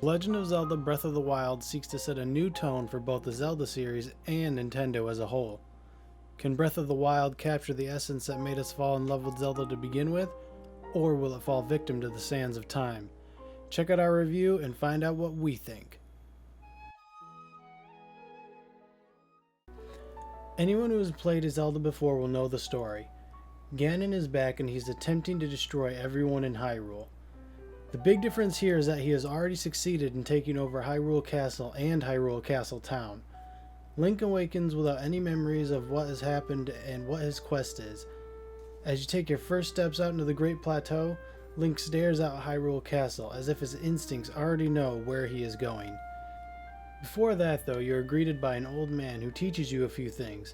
Legend of Zelda Breath of the Wild seeks to set a new tone for both the Zelda series and Nintendo as a whole. Can Breath of the Wild capture the essence that made us fall in love with Zelda to begin with, or will it fall victim to the sands of time? Check out our review and find out what we think. Anyone who has played Zelda before will know the story. Ganon is back and he's attempting to destroy everyone in Hyrule. The big difference here is that he has already succeeded in taking over Hyrule Castle and Hyrule Castle Town. Link awakens without any memories of what has happened and what his quest is. As you take your first steps out into the Great Plateau, Link stares out Hyrule Castle as if his instincts already know where he is going. Before that though, you are greeted by an old man who teaches you a few things.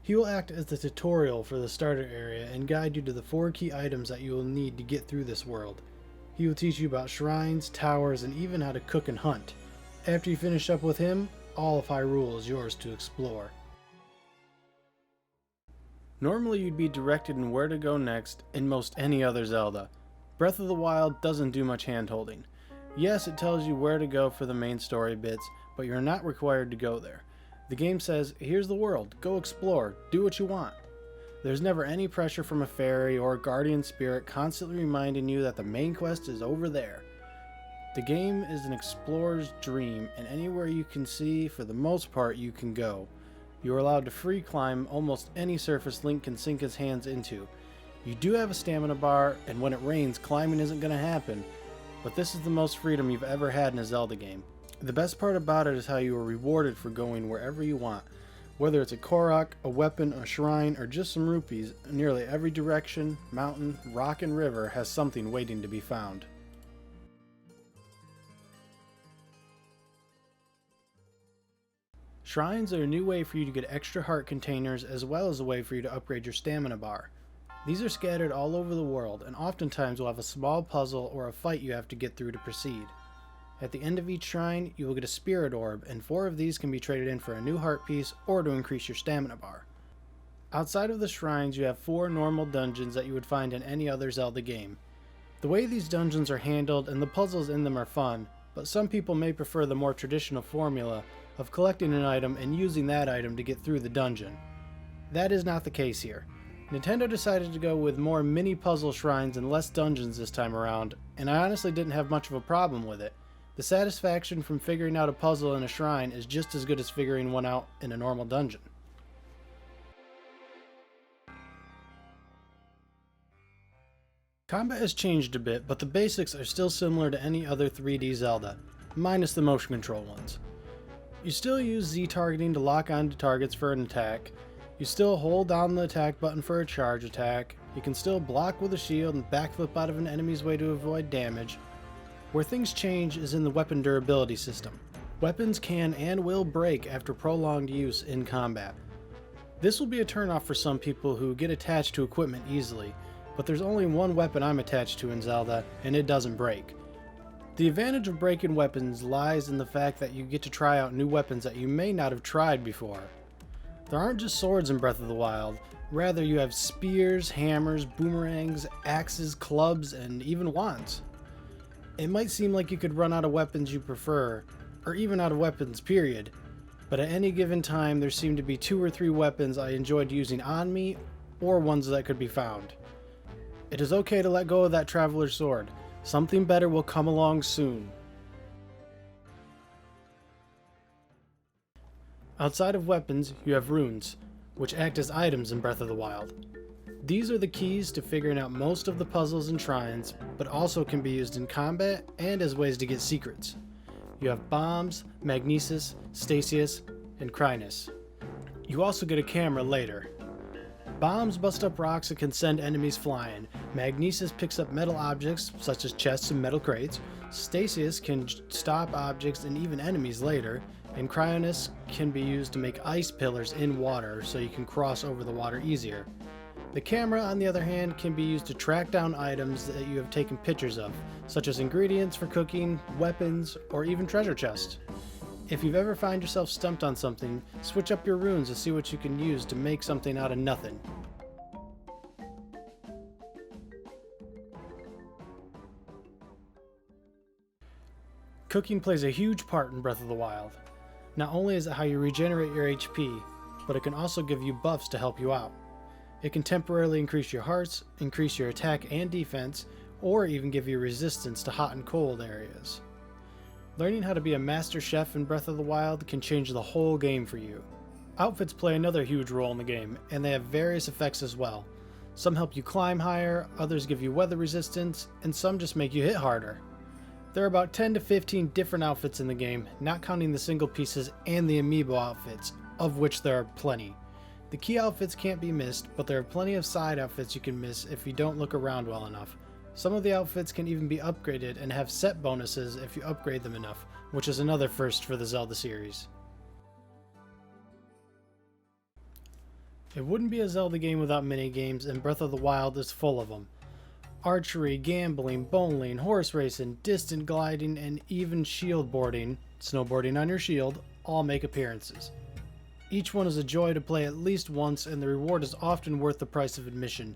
He will act as the tutorial for the starter area and guide you to the 4 key items that you will need to get through this world. He will teach you about shrines, towers, and even how to cook and hunt. After you finish up with him, all of Hyrule is yours to explore. Normally you'd be directed in where to go next in most any other Zelda. Breath of the Wild doesn't do much hand-holding. Yes, it tells you where to go for the main story bits, but you're not required to go there. The game says, here's the world, go explore, do what you want. There's never any pressure from a fairy or a guardian spirit constantly reminding you that the main quest is over there. The game is an explorer's dream, and anywhere you can see, for the most part, you can go. You are allowed to free climb almost any surface Link can sink his hands into. You do have a stamina bar, and when it rains, climbing isn't going to happen, but this is the most freedom you've ever had in a Zelda game. The best part about it is how you are rewarded for going wherever you want. Whether it's a Korok, a weapon, a shrine, or just some rupees, nearly every direction, mountain, rock, and river has something waiting to be found. Shrines are a new way for you to get extra heart containers as well as a way for you to upgrade your stamina bar. These are scattered all over the world and oftentimes will have a small puzzle or a fight you have to get through to proceed. At the end of each shrine, you will get a spirit orb, and 4 of these can be traded in for a new heart piece or to increase your stamina bar. Outside of the shrines, you have 4 normal dungeons that you would find in any other Zelda game. The way these dungeons are handled and the puzzles in them are fun, but some people may prefer the more traditional formula of collecting an item and using that item to get through the dungeon. That is not the case here. Nintendo decided to go with more mini puzzle shrines and less dungeons this time around, and I honestly didn't have much of a problem with it. The satisfaction from figuring out a puzzle in a shrine is just as good as figuring one out in a normal dungeon. Combat has changed a bit, but the basics are still similar to any other 3D Zelda, minus the motion control ones. You still use Z targeting to lock onto targets for an attack, you still hold down the attack button for a charge attack, you can still block with a shield and backflip out of an enemy's way to avoid damage. Where things change is in the weapon durability system. Weapons can and will break after prolonged use in combat. This will be a turnoff for some people who get attached to equipment easily, but there's only one weapon I'm attached to in Zelda, and it doesn't break. The advantage of breaking weapons lies in the fact that you get to try out new weapons that you may not have tried before. There aren't just swords in Breath of the Wild, rather you have spears, hammers, boomerangs, axes, clubs, and even wands. It might seem like you could run out of weapons you prefer, or even out of weapons period, but at any given time there seemed to be 2 or 3 weapons I enjoyed using on me, or ones that could be found. It is okay to let go of that Traveler's Sword. Something better will come along soon. Outside of weapons, you have runes, which act as items in Breath of the Wild. These are the keys to figuring out most of the puzzles and shrines, but also can be used in combat and as ways to get secrets. You have bombs, magnesis, stasis, and cryness. You also get a camera later. Bombs bust up rocks and can send enemies flying. Magnesis picks up metal objects, such as chests and metal crates. Stasis can stop objects and even enemies later. And cryness can be used to make ice pillars in water so you can cross over the water easier. The camera, on the other hand, can be used to track down items that you have taken pictures of, such as ingredients for cooking, weapons, or even treasure chests. If you've ever found yourself stumped on something, switch up your runes to see what you can use to make something out of nothing. Cooking plays a huge part in Breath of the Wild. Not only is it how you regenerate your HP, but it can also give you buffs to help you out. It can temporarily increase your hearts, increase your attack and defense, or even give you resistance to hot and cold areas. Learning how to be a master chef in Breath of the Wild can change the whole game for you. Outfits play another huge role in the game, and they have various effects as well. Some help you climb higher, others give you weather resistance, and some just make you hit harder. There are about 10 to 15 different outfits in the game, not counting the single pieces and the amiibo outfits, of which there are plenty. The key outfits can't be missed, but there are plenty of side outfits you can miss if you don't look around well enough. Some of the outfits can even be upgraded and have set bonuses if you upgrade them enough, which is another first for the Zelda series. It wouldn't be a Zelda game without minigames, and Breath of the Wild is full of them. Archery, gambling, bowling, horse racing, distant gliding, and even shield boarding, snowboarding on your shield, all make appearances. Each one is a joy to play at least once, and the reward is often worth the price of admission.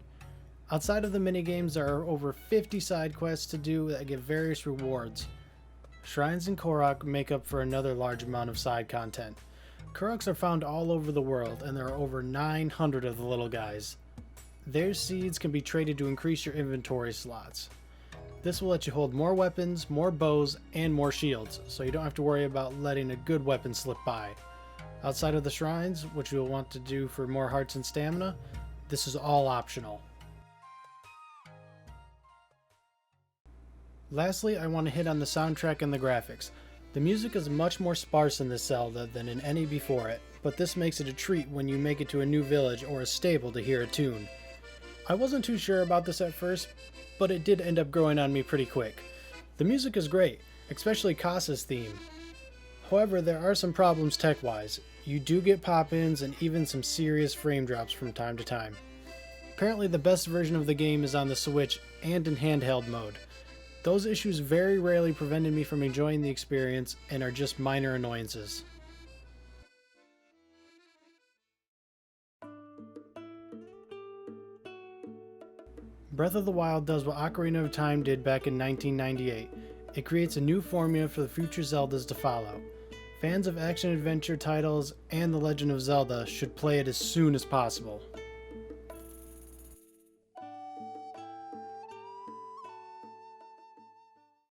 Outside of the minigames, there are over 50 side quests to do that give various rewards. Shrines in Korok make up for another large amount of side content. Koroks are found all over the world, and there are over 900 of the little guys. Their seeds can be traded to increase your inventory slots. This will let you hold more weapons, more bows, and more shields, so you don't have to worry about letting a good weapon slip by. Outside of the shrines, which you'll want to do for more hearts and stamina, this is all optional. Lastly, I want to hit on the soundtrack and the graphics. The music is much more sparse in this Zelda than in any before it, but this makes it a treat when you make it to a new village or a stable to hear a tune. I wasn't too sure about this at first, but it did end up growing on me pretty quick. The music is great, especially Kasa's theme. However, there are some problems tech-wise. You do get pop-ins and even some serious frame drops from time to time. Apparently the best version of the game is on the Switch and in handheld mode. Those issues very rarely prevented me from enjoying the experience and are just minor annoyances. Breath of the Wild does what Ocarina of Time did back in 1998. It creates a new formula for the future Zeldas to follow. Fans of action-adventure titles and The Legend of Zelda should play it as soon as possible.